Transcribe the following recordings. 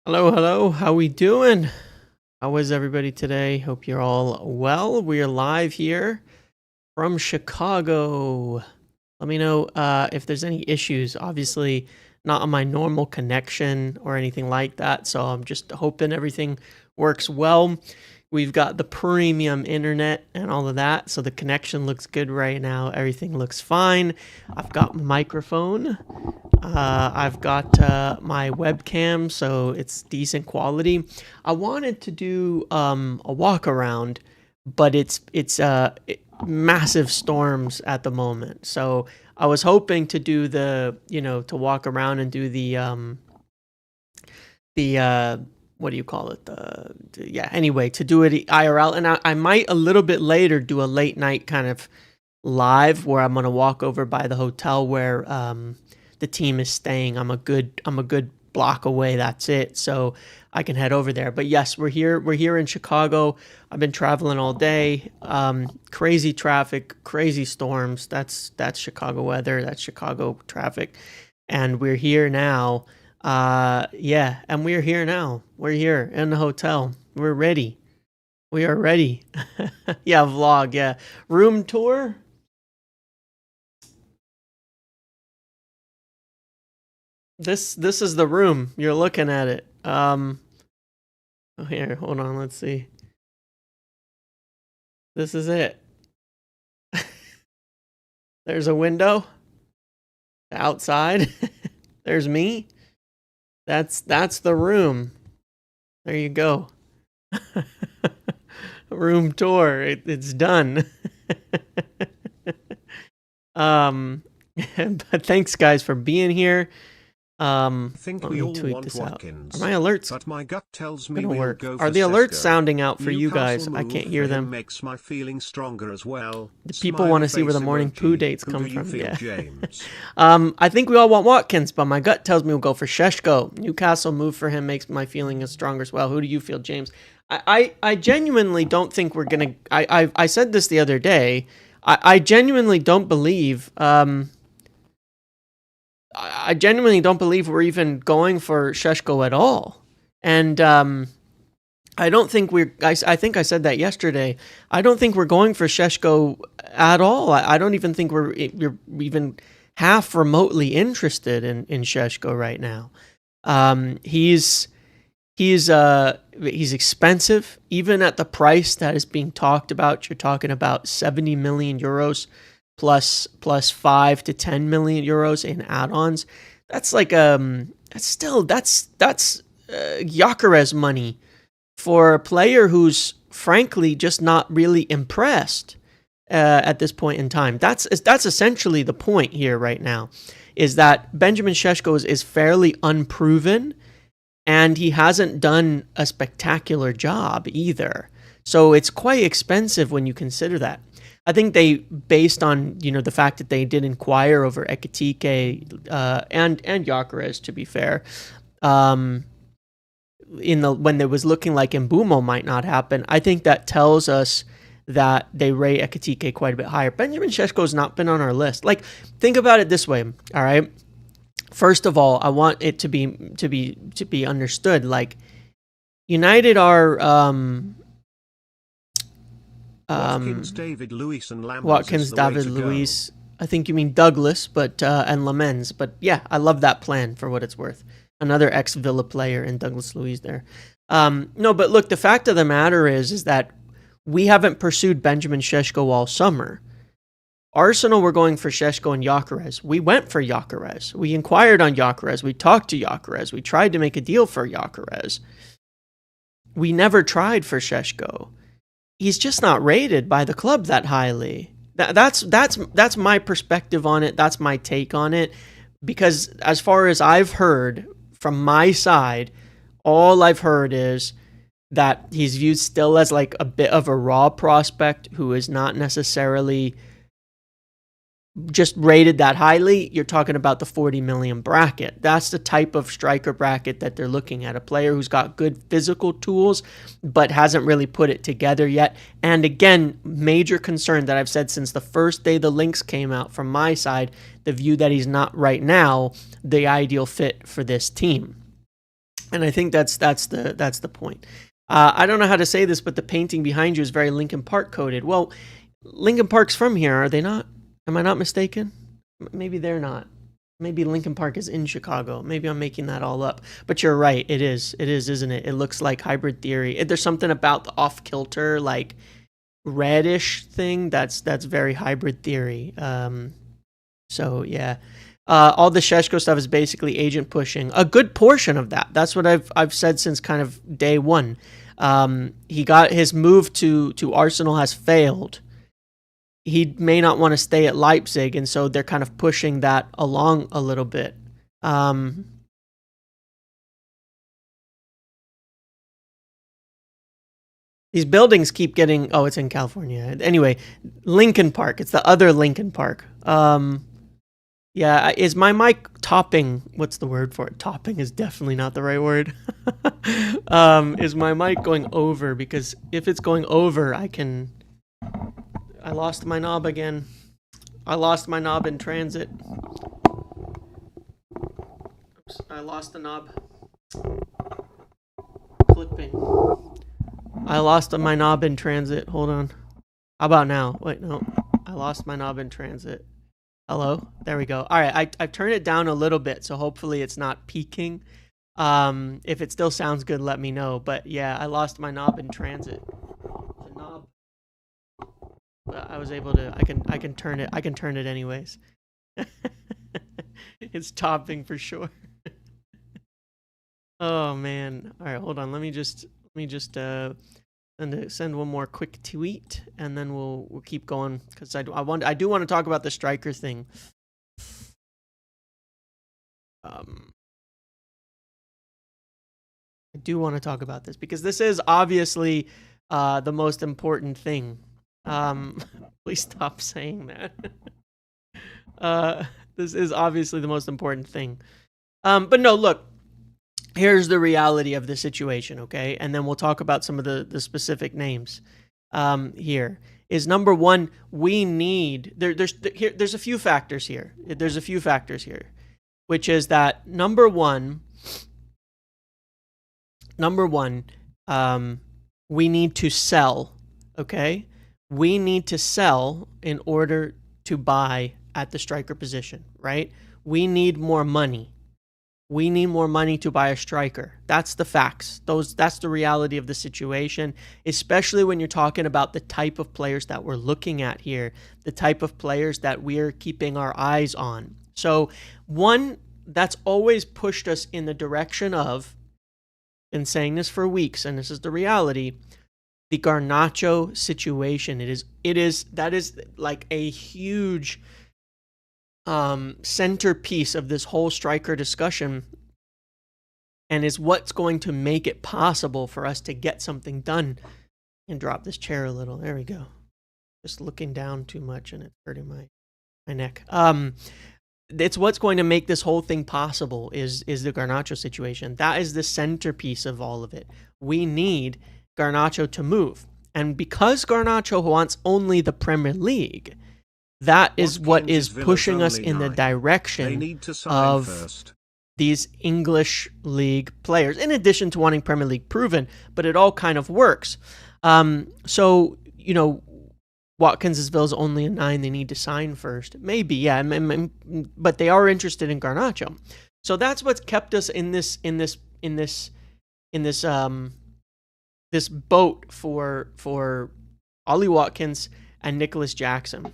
Hello, hello. How we doing? How is everybody today? Hope you're all well. We are live here from Chicago. Let me know if there's any issues. Obviously, not on my normal connection or anything like that. So I'm just hoping everything works well. We've got the premium internet and all of that. So the connection looks good right now. Everything looks fine. I've got my microphone. I've got my webcam, so it's decent quality. I wanted to do a walk around, but it's massive storms at the moment. So I was hoping to do to walk around and do the what do you call it? Anyway, to do it IRL, and I might a little bit later do a late night kind of live where I'm gonna walk over by the hotel where the team is staying. I'm a good block away. That's it. So I can head over there. But yes, we're here. We're here in Chicago. I've been traveling all day. Crazy traffic, crazy storms. That's Chicago weather. That's Chicago traffic. And we're here now. And we're here now. We're here in the hotel. We're ready. We are ready. Yeah, vlog. Yeah. Room tour. This is the room. You're looking at it. Here, hold on, let's see. This is it. There's a window outside. There's me. That's the room. There you go. Room tour. It's done. But thanks guys for being here. Think we all want Watkins. Are my alerts but my gut tells me gonna we'll work? go Are for the alerts Sesko. sounding out for you Newcastle guys? I move can't for hear him them. makes my feeling stronger as well. The people want to see where the morning poo dates come Who do you from. feel, Yeah. James? I think we all want Watkins, but my gut tells me we'll go for Sheshko. Newcastle move for him makes my feeling as strong as well. Who do you feel, James? I genuinely don't think we're gonna. I said this the other day. I genuinely don't believe. I genuinely don't believe we're even going for Sheshko at all. And I don't think we're. I think I said that yesterday. I don't think we're going for Sheshko at all. I don't even think we're even half remotely interested in Sheshko right now. He's expensive, even at the price that is being talked about. You're talking about 70 million euros plus 5 to 10 million euros in add-ons. That's like that's Gyökeres money for a player who's frankly just not really impressed at this point in time. That's essentially the point here right now, is that Benjamin Šeško is fairly unproven, and he hasn't done a spectacular job either. So it's quite expensive when you consider that. I think they, based on the fact that they did inquire over Ekitike and Gyökeres, to be fair, when it was looking like Mbumo might not happen, I think that tells us that they rate Ekitike quite a bit higher. Benjamin Šeško has not been on our list. Like, think about it this way, all right? First of all, I want it to be understood. Like, United are Watkins, David Luiz, and Lamens. Watkins, David Luiz. I think you mean Douglas, but and Lamens. But yeah, I love that plan for what it's worth. Another ex-Villa player in Douglas Luiz there. No, but look, the fact of the matter is that we haven't pursued Benjamin Šeško all summer. Arsenal were going for Šeško and Gyökeres. We went for Gyökeres. We inquired on Gyökeres. We talked to Gyökeres. We tried to make a deal for Gyökeres. We never tried for Šeško. He's just not rated by the club that highly. That's my perspective on it. That's my take on it. Because as far as I've heard from my side, all I've heard is that he's viewed still as like a bit of a raw prospect who is not necessarily just rated that highly. You're talking about the 40 million bracket. That's the type of striker bracket that they're looking at. A player who's got good physical tools, but hasn't really put it together yet. And again, major concern that I've said since the first day the links came out from my side, the view that he's not right now the ideal fit for this team. And I think that's the point. I don't know how to say this, but the painting behind you is very Linkin Park coded. Well, Linkin Park's from here, are they not? Am I not mistaken? Maybe they're not. Maybe Linkin Park is in Chicago. Maybe I'm making that all up. But you're right. It is, isn't it? It looks like Hybrid Theory. There's something about the off-kilter, like reddish thing that's very Hybrid Theory. So yeah. All the Šeško stuff is basically agent pushing. A good portion of that. That's what I've said since kind of day one. He got his move to Arsenal has failed. He may not want to stay at Leipzig, and so they're kind of pushing that along a little bit. These buildings keep getting... Oh, it's in California. Anyway, Linkin Park. It's the other Linkin Park. Yeah, is my mic topping? What's the word for it? Topping is definitely not the right word. Is my mic going over? Because if it's going over, I lost my knob again. I lost my knob in transit. Oops, I lost the knob. Clipping. I lost my knob in transit. Hold on. How about now? Wait, no. I lost my knob in transit. Hello? There we go. All right, I've turned it down a little bit, so hopefully it's not peaking. If it still sounds good, let me know. But yeah, I lost my knob in transit. The knob. But I was able to. I can turn it. I can turn it anyways. It's topping for sure. Oh man. All right, hold on. Let me just send one more quick tweet, and then we'll keep going, because I do want to talk about the striker thing. I do want to talk about this because this is obviously the most important thing. Please stop saying that. This is obviously the most important thing. But no, look. Here's the reality of the situation, okay? And then we'll talk about some of the specific names here. Is number one, we need... There's a few factors here. There's a few factors here, which is that number one, we need to sell, okay? We need to sell in order to buy at the striker position, right? We need more money. We need more money to buy a striker. That's the facts. That's the reality of the situation, especially when you're talking about the type of players that we're looking at here, the type of players that we're keeping our eyes on. So one, that's always pushed us in the direction of, been saying this for weeks, and this is the reality, the Garnacho situation. That is like a huge centerpiece of this whole striker discussion, and is what's going to make it possible for us to get something done. And drop this chair a little. There we go. Just looking down too much and it's hurting my neck. It's what's going to make this whole thing possible is the Garnacho situation. That is the centerpiece of all of it. We need Garnacho to move. And because Garnacho wants only the Premier League, that is what is pushing us in the direction of these English league players, in addition to wanting Premier League proven, but it all kind of works. So, you know, Watkins is Villa's only a 9. They need to sign first. Maybe, yeah, but they are interested in Garnacho. So that's what's kept us in this boat for Ollie Watkins and Nicholas Jackson.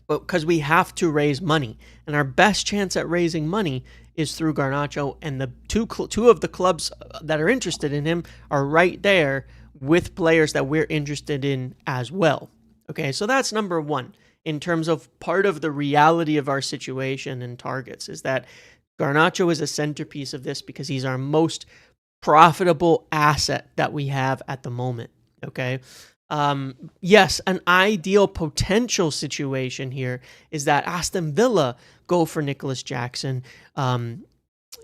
But because we have to raise money, and our best chance at raising money is through Garnacho, and the two of the clubs that are interested in him are right there with players that we're interested in as well. Okay, so that's number one in terms of part of the reality of our situation and targets, is that Garnacho is a centerpiece of this because he's our most profitable asset that we have at the moment. Okay. Yes, an ideal potential situation here is that Aston Villa go for Nicholas Jackson,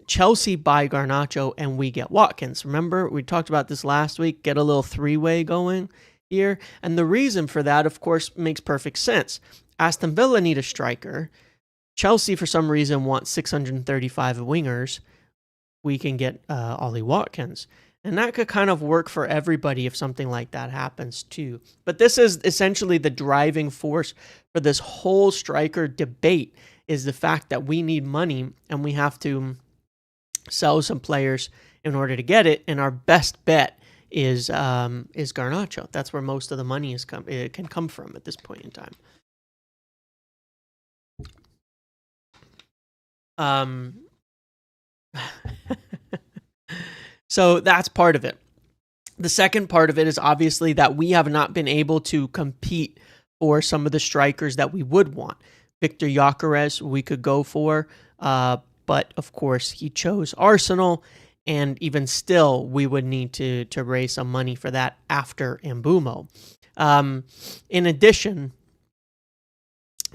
Chelsea buy Garnacho, and we get Watkins. Remember, we talked about this last week, get a little three-way going here. And the reason for that, of course, makes perfect sense. Aston Villa need a striker. Chelsea, for some reason, want 635 wingers. we can get Ollie Watkins. And that could kind of work for everybody if something like that happens too. But this is essentially the driving force for this whole striker debate, is the fact that we need money and we have to sell some players in order to get it. And our best bet is Garnacho. That's where most of the money can come from at this point in time. So that's part of it. The second part of it is obviously that we have not been able to compete for some of the strikers that we would want. Victor Gyökeres we could go for, but of course he chose Arsenal, and even still we would need to raise some money for that after Mbeumo. In addition,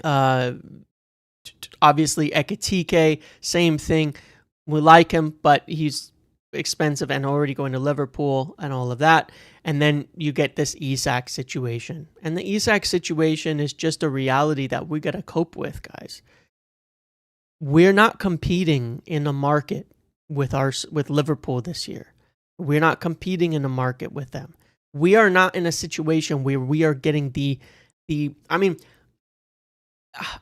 obviously Ekitike, same thing. We like him, but he's expensive and already going to Liverpool and all of that. And then you get this Isak situation. And the Isak situation is just a reality that we got to cope with, guys. We're not competing in a market with Liverpool this year. We're not competing in a market with them. We are not in a situation where we are getting I mean,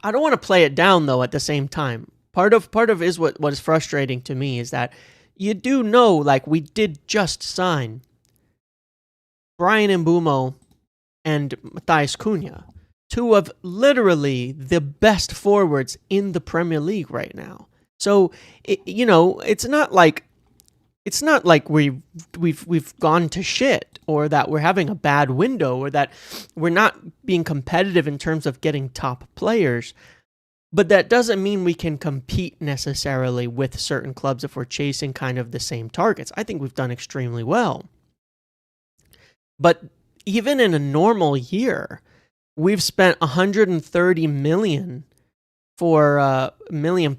I don't want to play it down though at the same time. Part of is what is frustrating to me is that you do know, like, we did just sign Brian Mbeumo and Matheus Cunha, two of literally the best forwards in the Premier League right now. So it's not like we've gone to shit, or that we're having a bad window, or that we're not being competitive in terms of getting top players. But that doesn't mean we can compete necessarily with certain clubs if we're chasing kind of the same targets. I think we've done extremely well. But even in a normal year, we've spent 130 million for £1 million.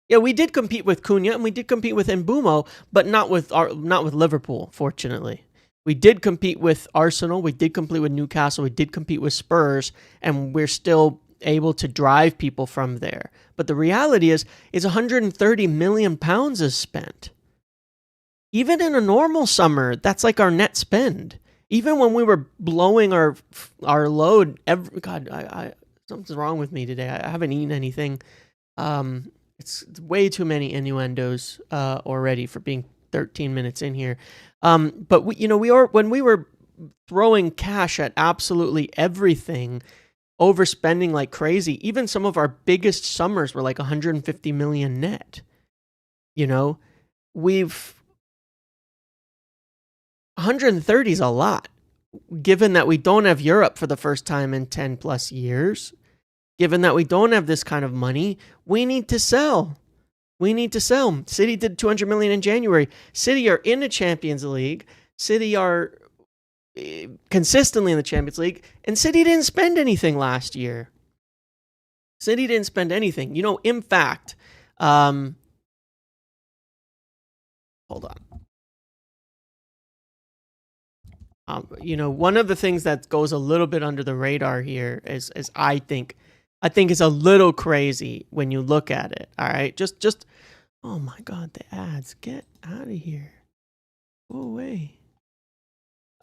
Yeah, we did compete with Cunha and we did compete with Mbeumo, but not with Liverpool, fortunately. We did compete with Arsenal, we did compete with Newcastle, we did compete with Spurs, and we're still able to drive people from there. But the reality is 130 million pounds is spent. Even in a normal summer, that's like our net spend. Even when we were blowing our load, something's wrong with me today. I haven't eaten anything. It's way too many innuendos already for being 13 minutes in here. But when we were throwing cash at absolutely everything, overspending like crazy, even some of our biggest summers were like 150 million net. 130 is a lot, given that we don't have Europe for the first time in 10 plus years. Given that we don't have this kind of money, we need to sell. City did 200 million in January. City are in the Champions League. City are consistently in the Champions League, and City didn't spend anything last year. In fact, hold on. One of the things that goes a little bit under the radar here is I think it's a little crazy when you look at it. All right, just oh my God, the ads, get out of here, go away.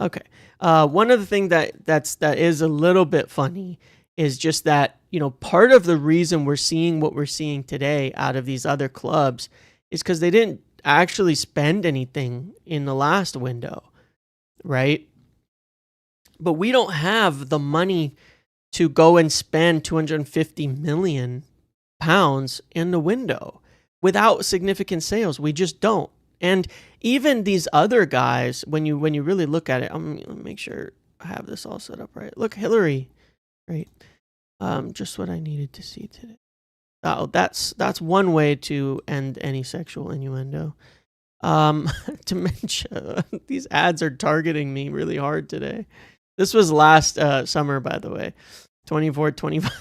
Okay. One of the things that is a little bit funny is just that, part of the reason we're seeing what we're seeing today out of these other clubs is because they didn't actually spend anything in the last window, right? But we don't have the money to go and spend 250 million pounds in the window without significant sales. We just don't. And even these other guys, when you really look at it, let me make sure I have this all set up right. Look, Hillary, right? Just what I needed to see today. Oh, that's one way to end any sexual innuendo. Dementia. These ads are targeting me really hard today. This was last summer, by the way. 24, 25.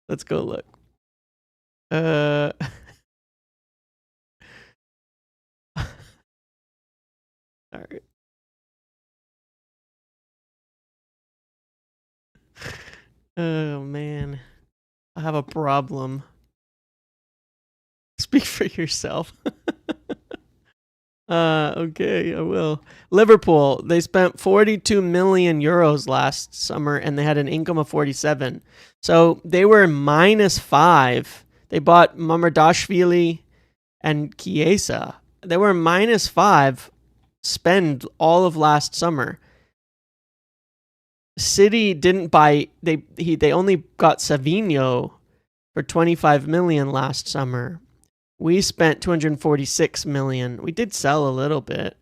Let's go look. All right. Oh man, I have a problem. Speak for yourself. Okay, I will. Liverpool, they spent 42 million euros last summer and they had an income of 47. So they were -5. They bought Mamardashvili and Chiesa. They were -5 spend all of last summer. City didn't buy, they only got Savinho for 25 million last summer. We spent 246 million. We did sell a little bit.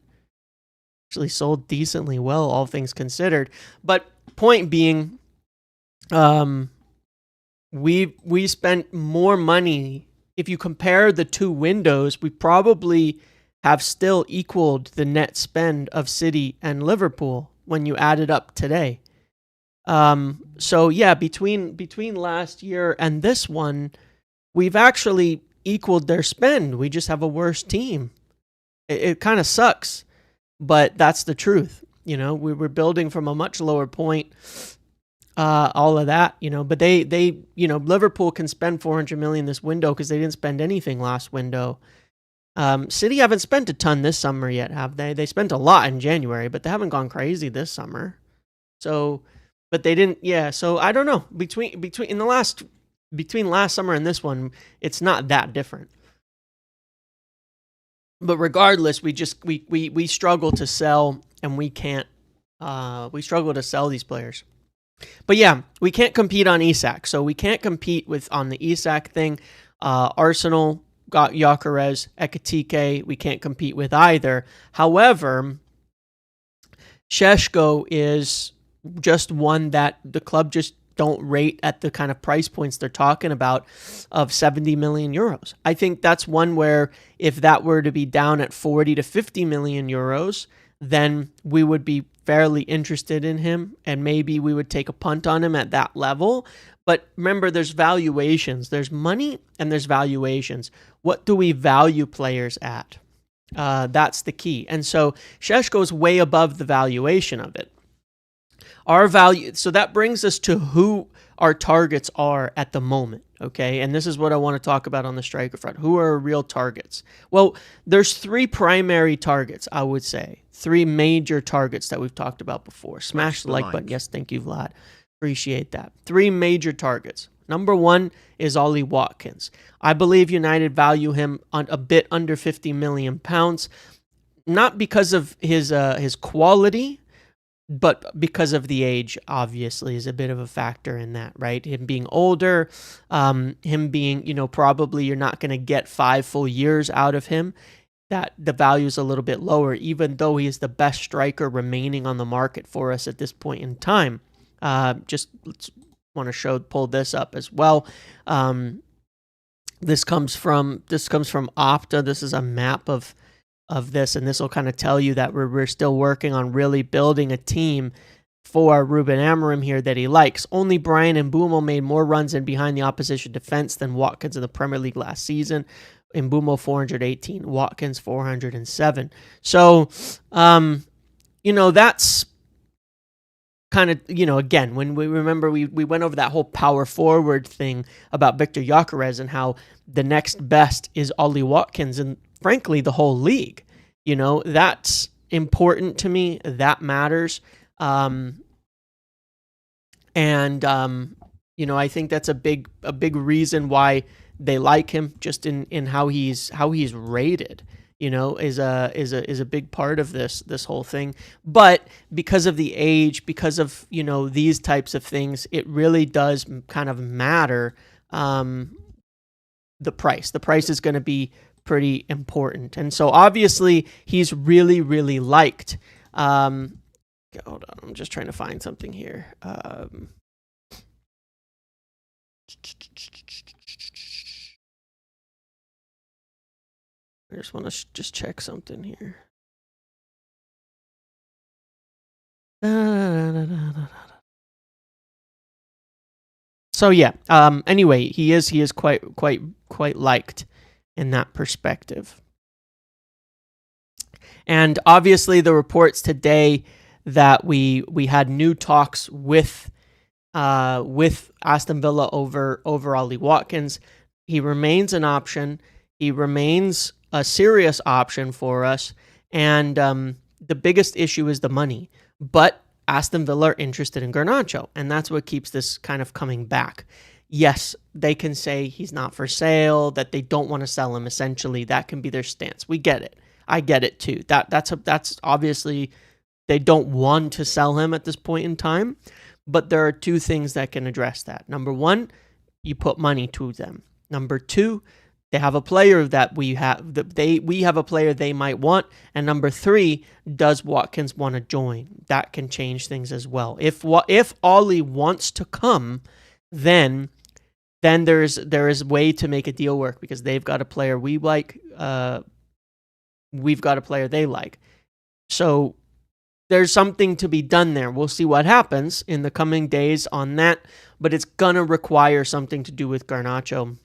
Actually sold decently well, all things considered. But point being, we spent more money. If you compare the two windows, we probably have still equaled the net spend of City and Liverpool when you add it up today. So yeah, between last year and this one, we've actually equaled their spend. We just have a worse team. It kind of sucks, but that's the truth. You know, we were building from a much lower point. All of that, you know, but they Liverpool can spend 400 million this window because they didn't spend anything last window. City haven't spent a ton this summer yet, have they? They spent a lot in January, but they haven't gone crazy this summer. So, but they didn't. Yeah. So I don't know. Between last summer and this one, it's not that different. But regardless, we struggle to sell, and we can't. We struggle to sell these players. But yeah, we can't compete on Isak, so we can't compete on the Isak thing. Arsenal got Gyökeres, Ekitike. We can't compete with either. However, Šeško is just one that the club just don't rate at the kind of price points they're talking about of 70 million euros. I think that's one where if that were to be down at 40 to 50 million euros, then we would be fairly interested in him and maybe we would take a punt on him at that level. But remember, there's valuations. There's money and there's valuations. What do we value players at? That's the key. And so Šeško's way above the valuation of it. Our value, so that brings us to who our targets are at the moment, okay? And this is what I want to talk about on the striker front. Who are our real targets? Well, there's three primary targets, I would say. Three major targets that we've talked about before. Smash the like button. Yes, thank you, Vlad. Appreciate that. Three major targets. Number one is Ollie Watkins. I believe United value him on a bit under £50 million, not because of his quality, but because of the age, obviously, is a bit of a factor in that, right? Him being older, him being, probably you're not going to get 5 full years out of him. That the value is a little bit lower, even though he is the best striker remaining on the market for us at this point in time. Just want to pull this up as well. This comes from Opta. This is a map of this, and this will kind of tell you that we're still working on really building a team for Ruben Amorim here that he likes. Only Brian Mbeumo made more runs in behind the opposition defense than Watkins in the Premier League last season. Mbeumo 418, Watkins 407. So, that's kind of, again, when we remember we went over that whole power forward thing about Victor Gyökeres and how the next best is Ollie Watkins and frankly the whole league. That's important to me. That matters. I think that's a big reason why they like him, just in how he's rated. Is a big part of this whole thing. But because of the age, because of these types of things, it really does kind of matter. The price is going to be pretty important, and so obviously he's really, really liked. Hold on, I'm just trying to find something here. I just want to just check something here. So yeah. Anyway, he is quite liked in that perspective. And obviously, the reports today that we had new talks with Aston Villa over Ollie Watkins. He remains an option. He remains a serious option for us, and the biggest issue is the money. But Aston Villa are interested in Garnacho, and that's what keeps this kind of coming back. Yes, they can say he's not for sale, that they don't want to sell him, essentially. That can be their stance. We get it. I get it too. That's obviously they don't want to sell him at this point in time, but there are two things that can address that. Number one, you put money to them. Number two, they have a player that we have a player they might want. And number three, does Watkins want to join? That can change things as well. If Ollie wants to come, then there is a way to make a deal work, because they've got a player we like, we've got a player they like. So there's something to be done there. We'll see what happens in the coming days on that, but it's gonna require something to do with Garnacho,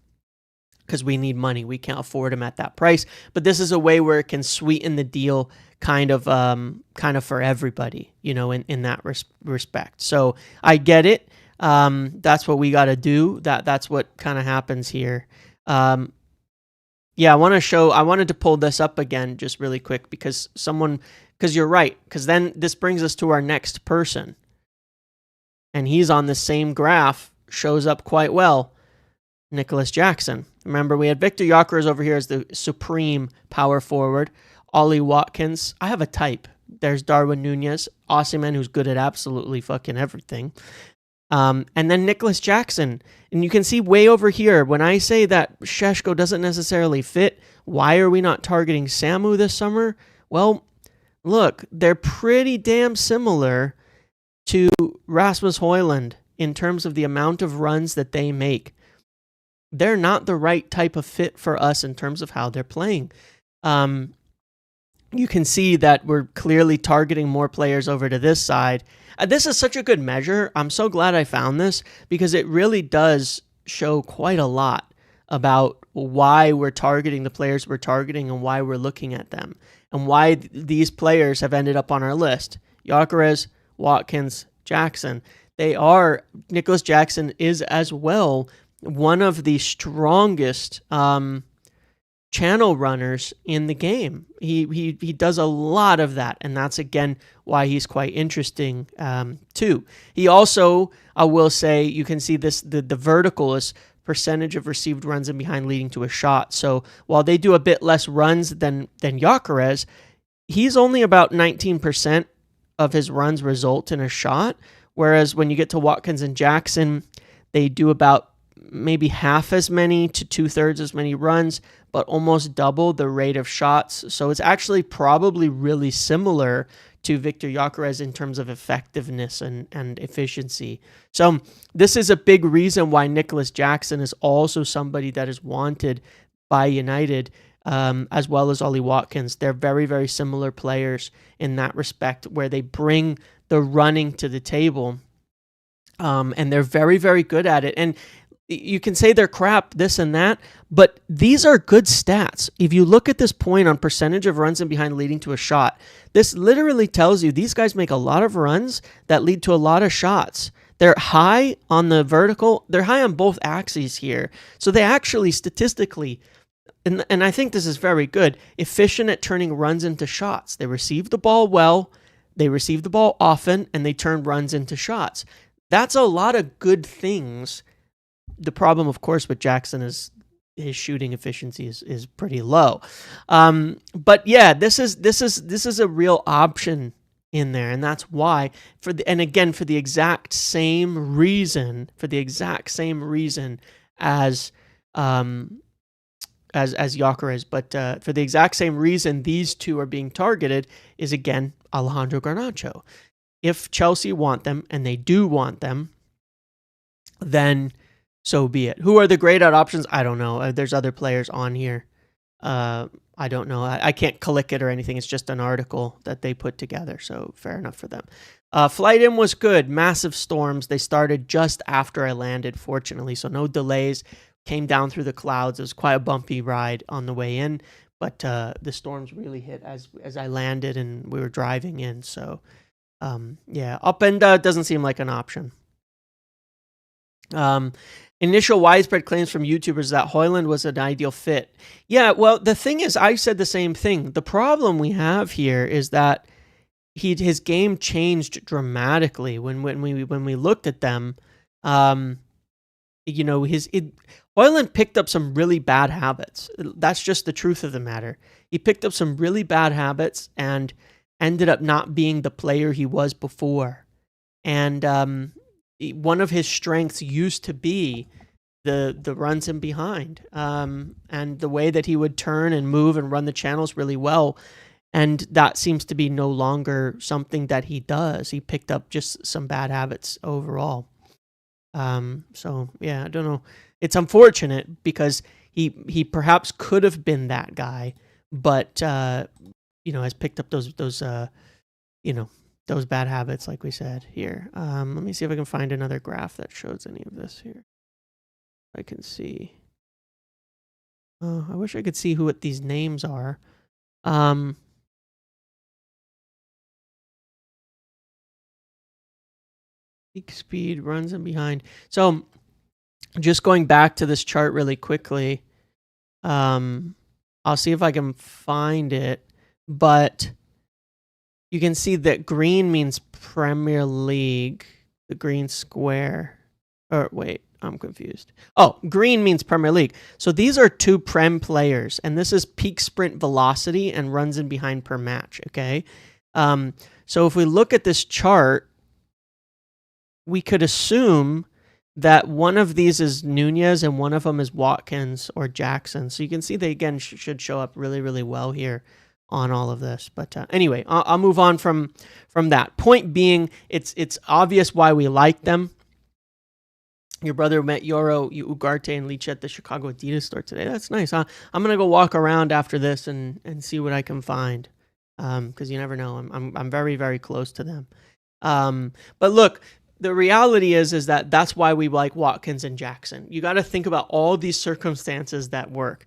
because we need money. We can't afford him at that price. But this is a way where it can sweeten the deal kind of for everybody, in that respect. So I get it. That's what we got to do. That's what kind of happens here. I wanted to pull this up again just really quick, because you're right. Because then this brings us to our next person. And he's on the same graph, shows up quite well. Nicholas Jackson. Remember, we had Victor Gyökeres over here as the supreme power forward. Ollie Watkins. I have a type. There's Darwin Nunez. Osimhen, who's good at absolutely fucking everything. And then Nicholas Jackson. And you can see way over here, when I say that Šeško doesn't necessarily fit, why are we not targeting Samu this summer? Well, look, they're pretty damn similar to Rasmus Højlund in terms of the amount of runs that they make. They're not the right type of fit for us in terms of how they're playing. You can see that we're clearly targeting more players over to this side. This is such a good measure. I'm so glad I found this, because it really does show quite a lot about why we're targeting the players we're targeting and why we're looking at them and why these players have ended up on our list. Gyökeres, Watkins, Jackson. Nicholas Jackson is as well one of the strongest channel runners in the game. He does a lot of that, and that's again why he's quite interesting too. He also, I will say, you can see this, the vertical is percentage of received runs in behind leading to a shot. So while they do a bit less runs than Gyökeres, he's only about 19% of his runs result in a shot, whereas when you get to Watkins and Jackson, they do about maybe half as many to 2/3 as many runs, but almost double the rate of shots. So it's actually probably really similar to Victor Gyökeres in terms of effectiveness and efficiency. So this is a big reason why Nicholas Jackson is also somebody that is wanted by United, as well as Ollie Watkins. They're very, very similar players in that respect, where they bring the running to the table, and they're very, very good at it. And you can say they're crap, this and that, but these are good stats. If you look at this point on percentage of runs in behind leading to a shot, this literally tells you these guys make a lot of runs that lead to a lot of shots. They're high on the vertical. They're high on both axes here. So they actually statistically, and I think this is very good, efficient at turning runs into shots. They receive the ball well, they receive the ball often, and they turn runs into shots. That's a lot of good things. The problem, of course, with Jackson is his shooting efficiency is pretty low. But yeah, this is a real option in there, and that's why for the exact same reason as Gyökeres, but for the exact same reason these two are being targeted is, again, Alejandro Garnacho. If Chelsea want them, and they do want them, then so be it. Who are the grayed out options? I don't know. There's other players on here. I don't know. I can't click it or anything. It's just an article that they put together, so fair enough for them. Flight in was good. Massive storms. They started just after I landed, fortunately, so no delays. Came down through the clouds. It was quite a bumpy ride on the way in, but the storms really hit as I landed and we were driving in. So, yeah, up and doesn't seem like an option. Initial widespread claims from YouTubers that Højlund was an ideal fit. Yeah, well, the thing is, I said the same thing. The problem we have here is that his game changed dramatically when we looked at them. Højlund picked up some really bad habits. That's just the truth of the matter. He picked up some really bad habits and ended up not being the player he was before. And one of his strengths used to be the runs in behind, and the way that he would turn and move and run the channels really well. And that seems to be no longer something that he does. He picked up just some bad habits overall. So yeah, I don't know. It's unfortunate because he perhaps could have been that guy, but has picked up those bad habits, like we said here. Let me see if I can find another graph that shows any of this here. I can see. I wish I could see what these names are. Peak speed, runs and behind. So just going back to this chart really quickly, I'll see if I can find it, but you can see that green means Premier League, the green square. Or wait, I'm confused. Oh, green means Premier League. So these are two Prem players, and this is peak sprint velocity and runs in behind per match, okay? So if we look at this chart, we could assume that one of these is Nunez and one of them is Watkins or Jackson. So you can see they, again, should show up really, really well here on all of this. But anyway, I'll move on from that. Point being, it's obvious why we like them. Your brother met Yoro Ugarte and Leach at the Chicago Adidas store today. That's nice, huh? I'm going to go walk around after this and see what I can find, because you never know. I'm very, very close to them. But look, the reality is that that's why we like Watkins and Jackson. You got to think about all these circumstances that work.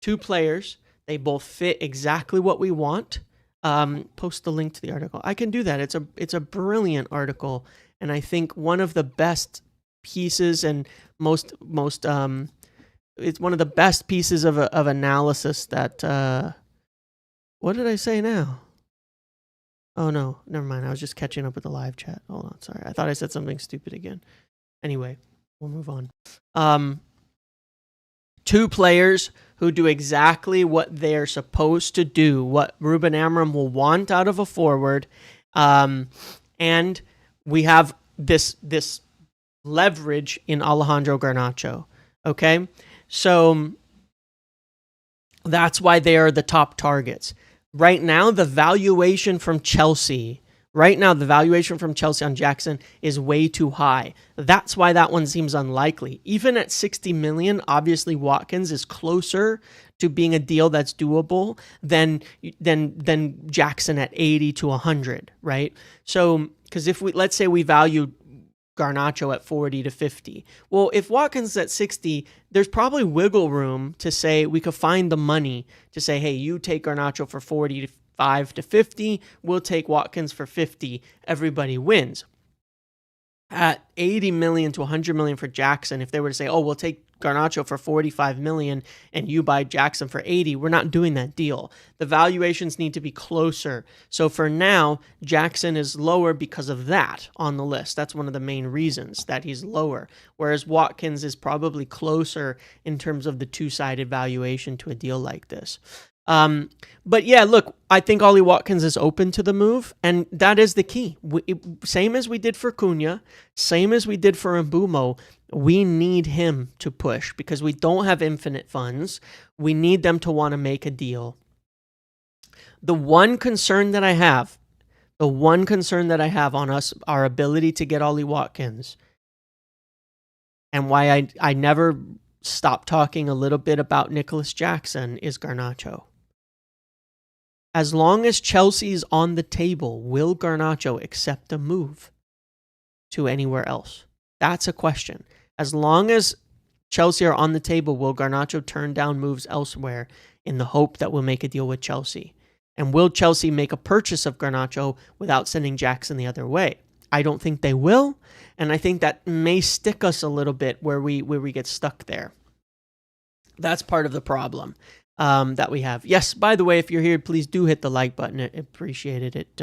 Two players, they both fit exactly what we want. Post the link to the article. I can do that. It's a brilliant article, and I think one of the best pieces and most it's one of the best pieces of analysis that what did I say now? Oh no, never mind. I was just catching up with the live chat. Hold on, sorry. I thought I said something stupid again. Anyway, we'll move on. Two players who do exactly what they're supposed to do, what Ruben Amorim will want out of a forward, and we have this leverage in Alejandro Garnacho. Okay, so that's why they are the top targets. Right now, the valuation from Chelsea on Jackson is way too high. That's why that one seems unlikely. Even at 60 million, obviously Watkins is closer to being a deal that's doable than Jackson at 80 to 100, right? So, because let's say we value Garnacho at 40 to 50. Well, if Watkins is at 60, there's probably wiggle room to say we could find the money to say, hey, you take Garnacho for 45 to 50, we'll take Watkins for 50, everybody wins. At 80 million to 100 million for Jackson, if they were to say, oh, we'll take Garnacho for 45 million and you buy Jackson for 80, we're not doing that deal. The valuations need to be closer. So for now, Jackson is lower because of that on the list. That's one of the main reasons that he's lower. Whereas Watkins is probably closer in terms of the two-sided valuation to a deal like this. But yeah, look, I think Ollie Watkins is open to the move, and that is the key. Same as we did for Cunha, same as we did for Mbumo, we need him to push because we don't have infinite funds. We need them to want to make a deal. The one concern that I have on us, our ability to get Ollie Watkins, and why I never stop talking a little bit about Nicholas Jackson, is Garnacho. As long as Chelsea's on the table, will Garnacho accept a move to anywhere else? That's a question. As long as Chelsea are on the table, will Garnacho turn down moves elsewhere in the hope that we'll make a deal with Chelsea? And will Chelsea make a purchase of Garnacho without sending Jackson the other way? I don't think they will, and I think that may stick us a little bit where we get stuck there. That's part of the problem that we have. Yes, by the way, if you're here, please do hit the like button. I appreciate it.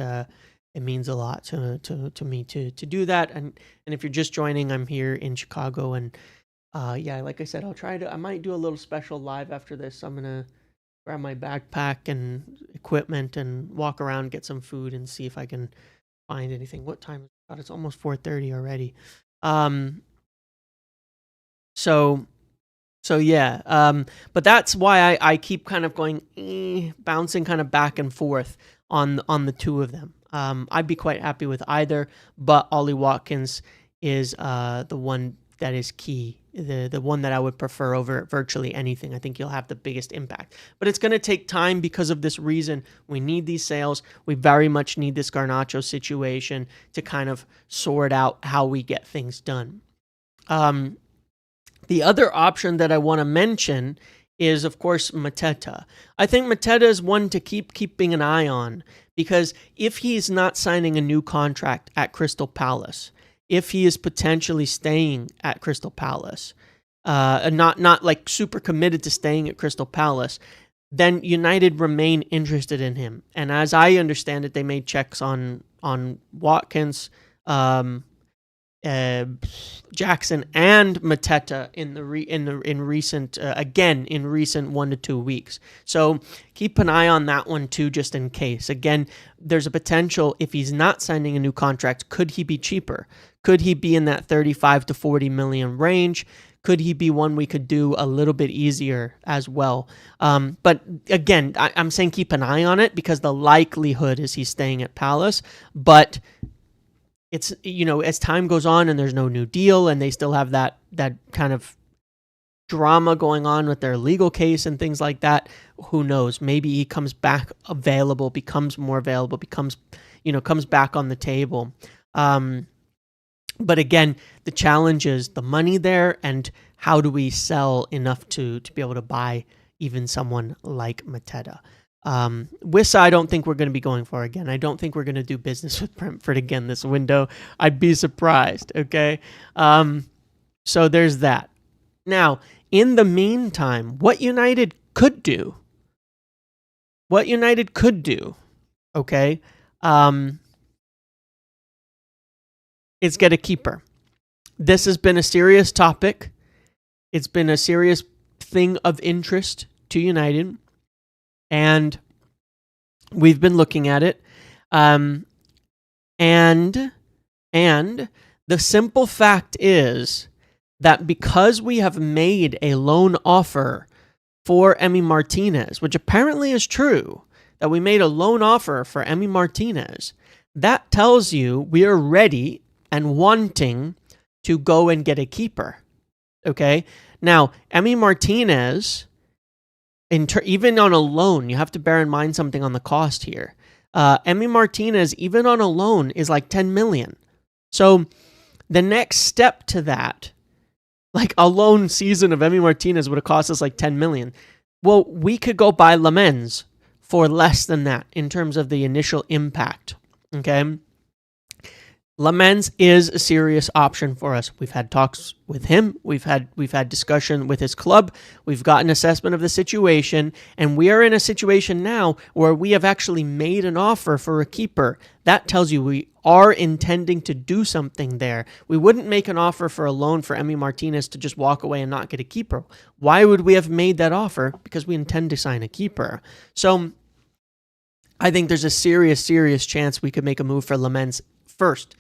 It means a lot to me to do that. And if you're just joining, I'm here in Chicago, and yeah, like I said, I might do a little special live after this. I'm gonna grab my backpack and equipment and walk around, get some food, and see if I can find anything. What time is it? God, it's almost 4:30 already. So yeah, but that's why I keep kind of going, bouncing kind of back and forth on the two of them. I'd be quite happy with either, but Ollie Watkins is the one that is key, the one that I would prefer over virtually anything. I think you'll have the biggest impact. But it's going to take time because of this reason. We need these sales. We very much need this Garnacho situation to kind of sort out how we get things done. The other option that I want to mention is, of course, Mateta. I think Mateta is one to keeping an eye on, because if he's not signing a new contract at Crystal Palace, if he is potentially staying at Crystal Palace, not like super committed to staying at Crystal Palace, then United remain interested in him. And as I understand it, they made checks on Watkins, Jackson, and Mateta in recent 1 to 2 weeks. So keep an eye on that one too, just in case. Again, there's a potential, if he's not signing a new contract, could he be cheaper? Could he be in that 35 to 40 million range? Could he be one we could do a little bit easier as well? But again, I'm saying keep an eye on it, because the likelihood is he's staying at Palace. But it's, as time goes on and there's no new deal and they still have that kind of drama going on with their legal case and things like that, who knows? Maybe he comes back available, becomes more available, comes back on the table. But again, the challenge is the money there, and how do we sell enough to be able to buy even someone like Mateta? Wissa, I don't think we're going to be going for again. I don't think we're going to do business with Brentford again this window. I'd be surprised, okay? So there's that. Now, in the meantime, what United could do, okay, is get a keeper. This has been a serious topic. It's been a serious thing of interest to United, and we've been looking at it. And the simple fact is that because we have made a loan offer for Emi Martinez, which apparently is true, that we made a loan offer for Emi Martinez, that tells you we are ready and wanting to go and get a keeper. Okay? Now, Emi Martinez, even on a loan, you have to bear in mind something on the cost here. Emi Martinez, even on a loan, is like 10 million. So the next step to that, like a loan season of Emi Martinez would have cost us like 10 million. Well, we could go buy Lamens for less than that in terms of the initial impact. Okay? Lamens is a serious option for us. We've had talks with him. We've had discussion with his club. We've got an assessment of the situation, and we are in a situation now where we have actually made an offer for a keeper. That tells you we are intending to do something there. We wouldn't make an offer for a loan for Emi Martinez to just walk away and not get a keeper. Why would we have made that offer? Because we intend to sign a keeper. So I think there's a serious chance we could make a move for Lamens first,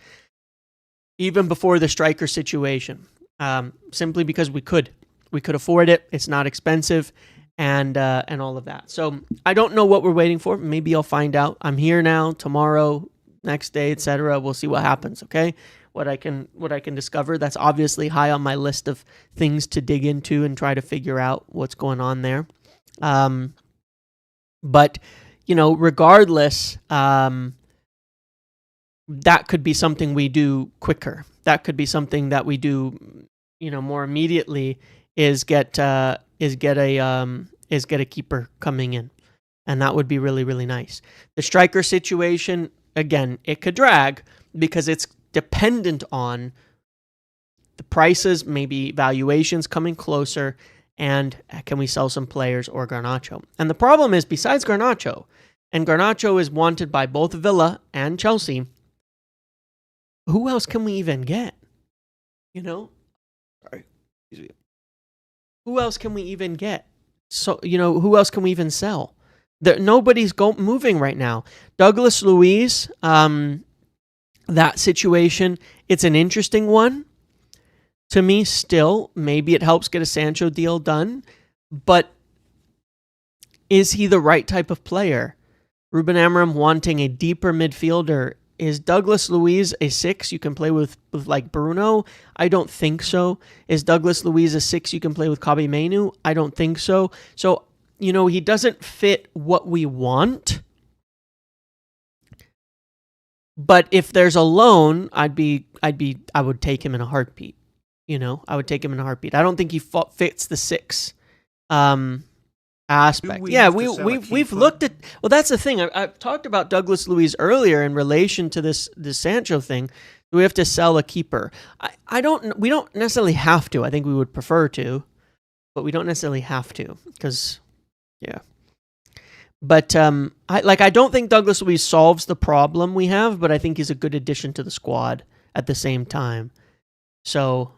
even before the striker situation, simply because we could afford it. It's not expensive, and all of that. So I don't know what we're waiting for. Maybe I'll find out. I'm here now, tomorrow, next day, etc. We'll see what happens. Okay, what I can discover. That's obviously high on my list of things to dig into and try to figure out what's going on there. But regardless, that could be something we do quicker. That could be something that we do, more immediately. Is get a keeper coming in, and that would be really nice. The striker situation, again, it could drag because it's dependent on the prices, maybe valuations coming closer, and can we sell some players or Garnacho? And the problem is, besides Garnacho, and Garnacho is wanted by both Villa and Chelsea, who else can we even get? You know? Sorry. Excuse me. Who else can we even get? So, who else can we even sell? Nobody's moving right now. Douglas Luiz, that situation, it's an interesting one to me still. Maybe it helps get a Sancho deal done, but is he the right type of player? Ruben Amorim wanting a deeper midfielder. Is Douglas Luiz a 6 you can play with like Bruno? I don't think so. Is Douglas Luiz a 6 you can play with Kobbie Mainoo? I don't think so. So, he doesn't fit what we want. But if there's a loan, I would take him in a heartbeat. I would take him in a heartbeat. I don't think he fits the 6 aspect. We've looked at. Well, that's the thing. I've talked about Douglas Luiz earlier in relation to this Sancho thing. We have to sell a keeper. We don't necessarily have to. I think we would prefer to, but we don't necessarily have to because, yeah. But I don't think Douglas Luiz solves the problem we have, but I think he's a good addition to the squad at the same time. So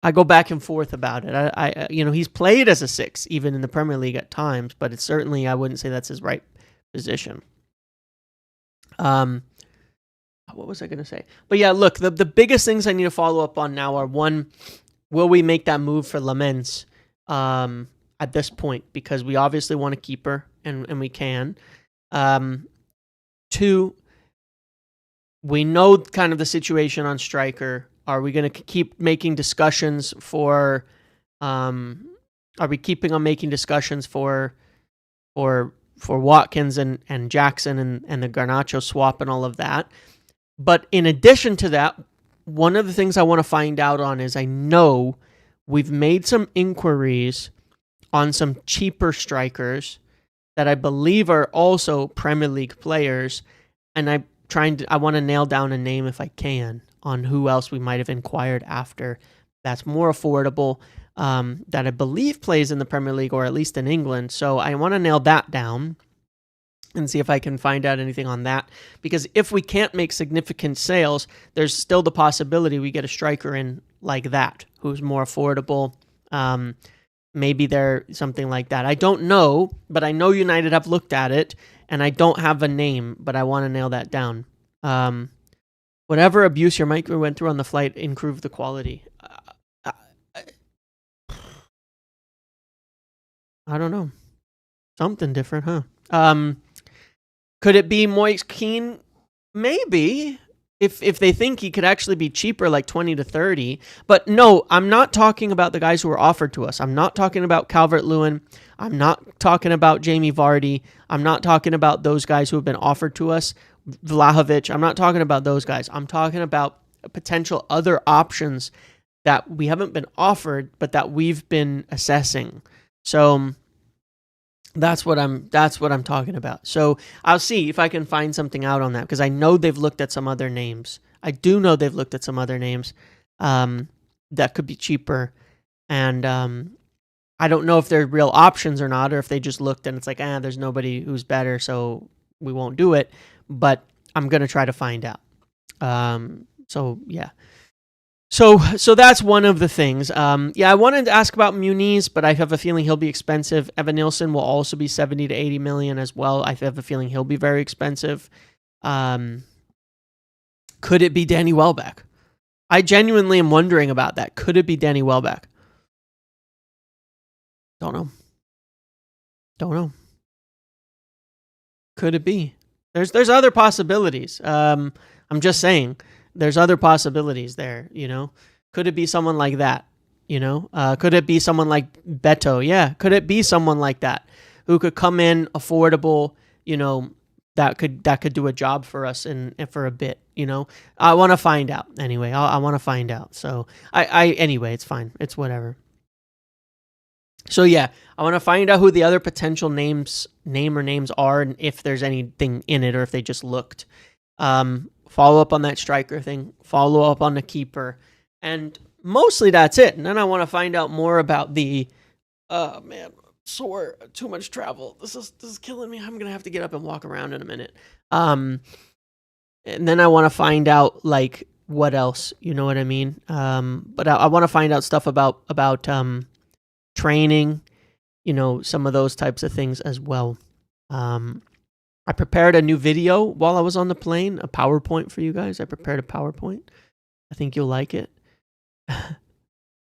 I go back and forth about it. He's played as a 6 even in the Premier League at times, but it's certainly, I wouldn't say that's his right position. What was I going to say? But yeah, look, the biggest things I need to follow up on now are, one, will we make that move for Lamens at this point? Because we obviously want a keeper, and we can. 2, we know kind of the situation on striker. Are we going to keep making discussions for? Are we keeping on making discussions for Watkins and Jackson and the Garnacho swap and all of that? But in addition to that, one of the things I want to find out on is, I know we've made some inquiries on some cheaper strikers that I believe are also Premier League players, and I want to nail down a name if I can on who else we might have inquired after that's more affordable, that I believe plays in the Premier League or at least in England. So I want to nail that down and see if I can find out anything on that. Because if we can't make significant sales, there's still the possibility we get a striker in like that who's more affordable. Maybe they're something like that. I don't know, but I know United have looked at it, and I don't have a name, but I want to nail that down. Whatever abuse your mic went through on the flight improved the quality. I don't know. Something different, huh? Could it be Moise Kean? Maybe. If they think he could actually be cheaper, like 20 to 30. But no, I'm not talking about the guys who were offered to us. I'm not talking about Calvert-Lewin. I'm not talking about Jamie Vardy. I'm not talking about those guys who have been offered to us. Vlahovic. I'm not talking about those guys. I'm talking about potential other options that we haven't been offered, but that we've been assessing. So that's what I'm talking about. So I'll see if I can find something out on that, because I know they've looked at some other names. I do know they've looked at some other names that could be cheaper, and I don't know if they're real options or not, or if they just looked and it's like, there's nobody who's better, so we won't do it. But I'm gonna try to find out. So yeah. So that's one of the things. I wanted to ask about Muniz, but I have a feeling he'll be expensive. Evan Nilsson will also be 70 to 80 million as well. I have a feeling he'll be very expensive. Could it be Danny Welbeck? I genuinely am wondering about that. Could it be Danny Welbeck? Don't know. Could it be? There's other possibilities. I'm just saying. There's other possibilities there, Could it be someone like that, Could it be someone like Beto? Yeah, could it be someone like that who could come in affordable, that could do a job for us and for a bit, I want to find out anyway. I want to find out. So anyway, it's fine. It's whatever. So yeah, I want to find out who the other potential names are, and if there's anything in it, or if they just looked. follow up on that striker thing, follow up on the keeper, and mostly that's it. And then I want to find out more about the man, sore, too much travel. This is killing me. I'm gonna have to get up and walk around in a minute. And then I want to find out like what else, you know what I mean? But I want to find out stuff about training, you know, some of those types of things as well. I prepared a new video while I was on the plane, a PowerPoint for you guys. I prepared a PowerPoint. I think you'll like it.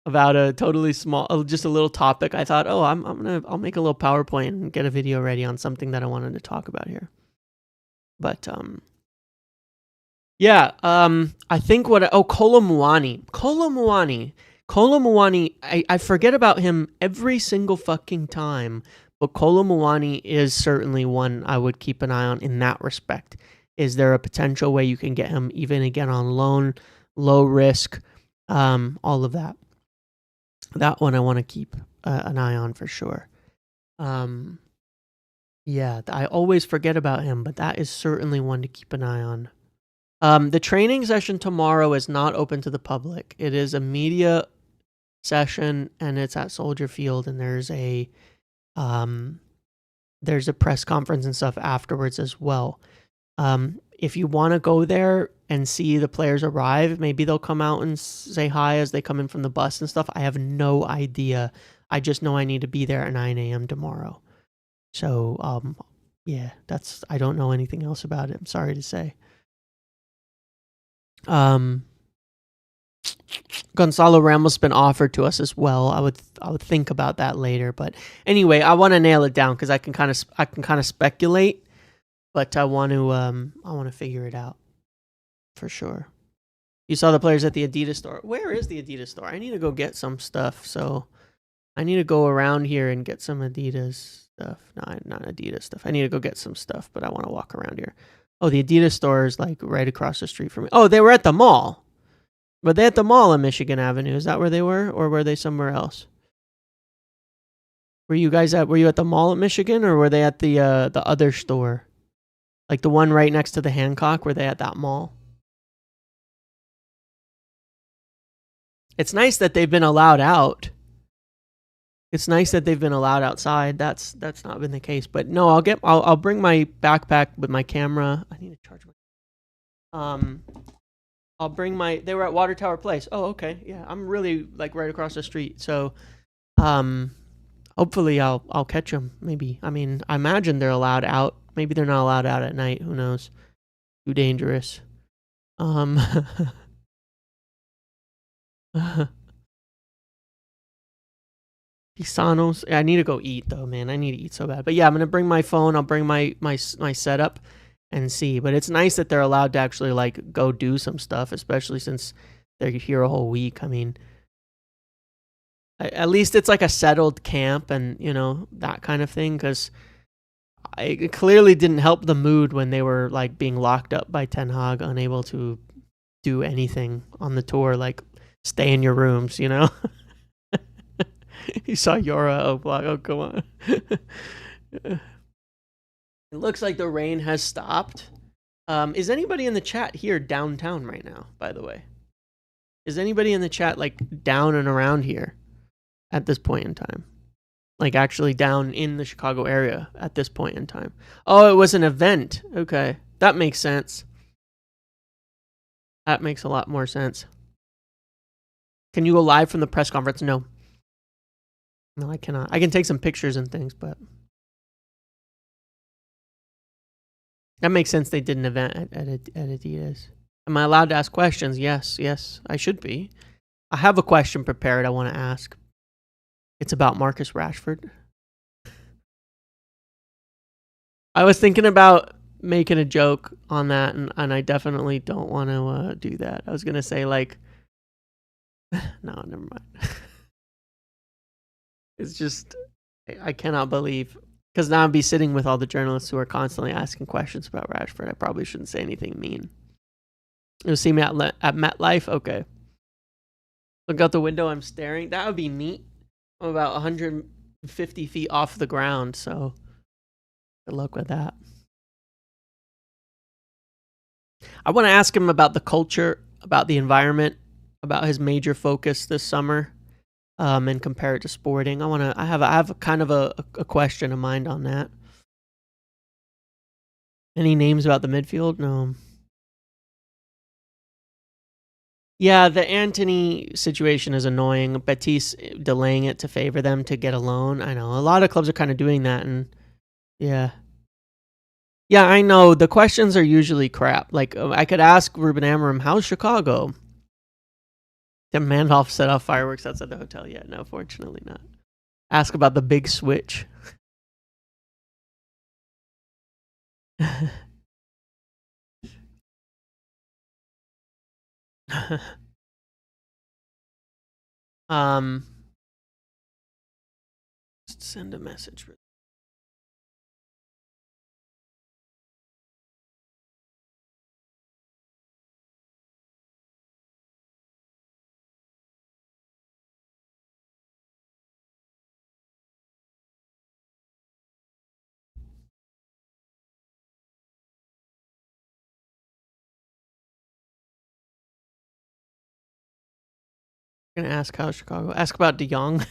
About a totally small, just a little topic. I thought, oh, I'll make a little PowerPoint and get a video ready on something that I wanted to talk about here. But yeah, I think Kolo Muani, I forget about him every single fucking time. But Kolo Muani is certainly one I would keep an eye on in that respect. Is there a potential way you can get him even again on loan, low risk, all of that? That one I want to keep an eye on for sure. Yeah, I always forget about him, but that is certainly one to keep an eye on. The training session tomorrow is not open to the public. It is a media session, and it's at Soldier Field, and there's a press conference and stuff afterwards as well. If you want to go there and see the players arrive, maybe they'll come out and say hi as they come in from the bus and stuff. I have no idea. I just know I need to be there at 9 a.m. tomorrow. So, yeah, I don't know anything else about it. I'm sorry to say. Gonzalo Ramos been offered to us as well. I would think about that later, but anyway, I want to nail it down because I can kind of speculate, but I want to figure it out for sure. You saw the players at the Adidas store. Where is the Adidas store? I need to go get some stuff. So I need to go around here and get some Adidas stuff. No, not Adidas stuff. I need to go get some stuff, but I want to walk around here. Oh, the Adidas store is like right across the street from me. Oh, they were at the mall. Were they at the mall on Michigan Avenue? Is that where they were, or were they somewhere else? Were you at the mall at Michigan, or were they at the other store? Like the one right next to the Hancock, were they at that mall? It's nice that they've been allowed out. It's nice that they've been allowed outside. That's not been the case. But no, I'll bring my backpack with my camera. I need to charge my I'll bring they were at Water Tower Place. Oh, okay. Yeah, I'm really like right across the street. So hopefully I'll catch them. Maybe. I mean, I imagine they're allowed out. Maybe they're not allowed out at night. Who knows? Too dangerous. Pisanos. I need to go eat though, man. I need to eat so bad. But yeah, I'm gonna bring my phone. I'll bring my setup and see. But it's nice that they're allowed to actually like go do some stuff, especially since they're here a whole week. I mean, at least it's like a settled camp and you know that kind of thing. Because it clearly didn't help the mood when they were like being locked up by Ten Hag, unable to do anything on the tour, like stay in your rooms, you know. You saw Yora Oblak. Oh, come on. It looks like the rain has stopped. Is anybody in the chat here downtown right now, by the way? Is anybody in the chat like down and around here at this point in time? Like actually down in the Chicago area at this point in time? Oh, it was an event. Okay. That makes sense. That makes a lot more sense. Can you go live from the press conference? No. No, I cannot. I can take some pictures and things, but that makes sense. They did an event at Adidas. Am I allowed to ask questions? Yes, I should be. I have a question prepared I want to ask. It's about Marcus Rashford. I was thinking about making a joke on that, and I definitely don't want to do that. I was going to say, like, no, never mind. It's just, I cannot believe, because now I'd be sitting with all the journalists who are constantly asking questions about Rashford. I probably shouldn't say anything mean. You'll see me at MetLife? Okay. Look out the window, I'm staring. That would be neat. I'm about 150 feet off the ground, so good luck with that. I want to ask him about the culture, about the environment, about his major focus this summer, and compare it to Sporting. I have a kind of a question of mind on that. Any names about the midfield? No. Yeah, the Antony situation is annoying. Betis delaying it to favor them to get a loan. I know a lot of clubs are kind of doing that, and yeah. Yeah, I know. The questions are usually crap. Like, I could ask Ruben Amorim, how's Chicago? Tim Manhoff set off fireworks outside the hotel yet? No, fortunately not. Ask about the big switch. Send a message. I'm gonna ask how Chicago. Ask about De Jong. What's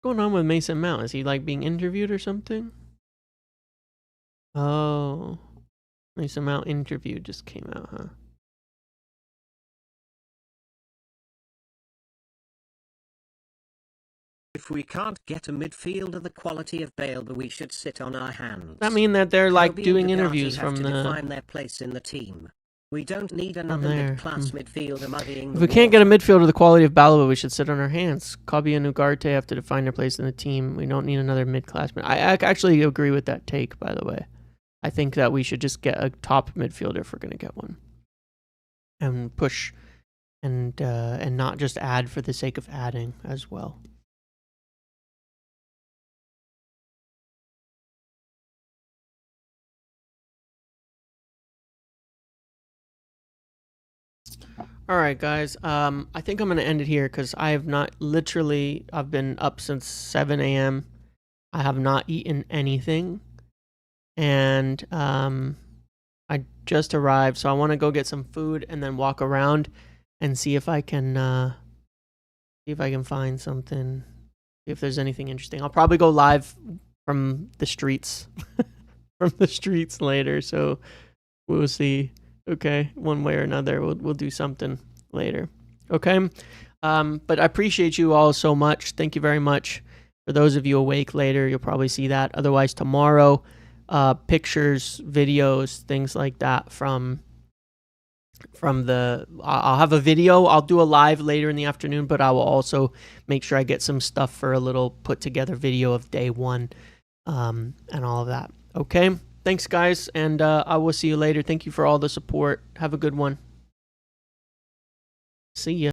going on with Mason Mount? Is he like being interviewed or something? Oh, Mason Mount interview just came out, huh? If we can't get a midfielder the quality of Bale, but we should sit on our hands. That mean that they're like Kobe doing and Bugatti interviews have from to the. define their place in the team. We don't need another mid-class midfielder muddying. If we can't get a midfielder the quality of Balaba, we should sit on our hands. Kobe and Ugarte have to define their place in the team. We don't need another mid-class. I actually agree with that take, by the way. I think that we should just get a top midfielder if we're going to get one, and push, and not just add for the sake of adding as well. All right, guys. I think I'm going to end it here because I have not literally. I've been up since 7 a.m. I have not eaten anything, and I just arrived, so I want to go get some food and then walk around and see if I can find something. See if there's anything interesting. I'll probably go live from the streets, later. So we'll see. Okay, one way or another, we'll do something later. Okay, but I appreciate you all so much. Thank you very much. For those of you awake later, you'll probably see that. Otherwise, tomorrow, pictures, videos, things like that from the. I'll have a video. I'll do a live later in the afternoon, but I will also make sure I get some stuff for a little put together video of day one, and all of that. Okay. Thanks, guys, and I will see you later. Thank you for all the support. Have a good one. See ya.